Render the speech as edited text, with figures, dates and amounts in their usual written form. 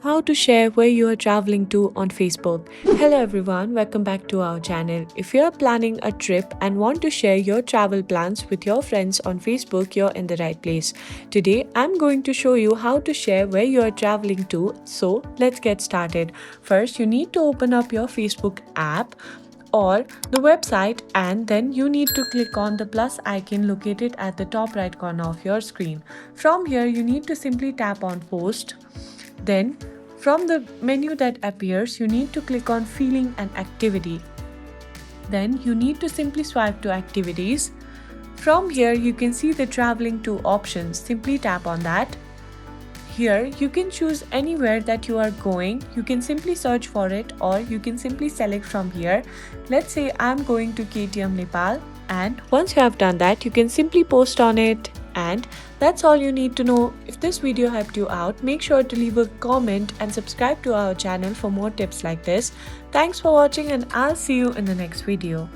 How to share where you are traveling to on Facebook. Hello everyone, welcome back to our channel. If you are planning a trip and want to share your travel plans with your friends on Facebook, you're in the right place. Today I'm going to show you how to share where you are traveling to. So let's get started. First, you need to open up your Facebook app or the website, and then you need to click on the plus icon located at the top right corner of your screen. From here you need to simply tap on post. Then, from the menu that appears, you need to click on Feeling and Activity. Then, you need to simply swipe to Activities. From here, you can see the Traveling to options. Simply tap on that. Here, you can choose anywhere that you are going. You can simply search for it, or you can simply select from here. Let's say I'm going to KTM Nepal, and once you have done that, you can simply post on it. And that's all you need to know. If this video helped you out, make sure to leave a comment and subscribe to our channel for more tips like this. Thanks for watching, and I'll see you in the next video.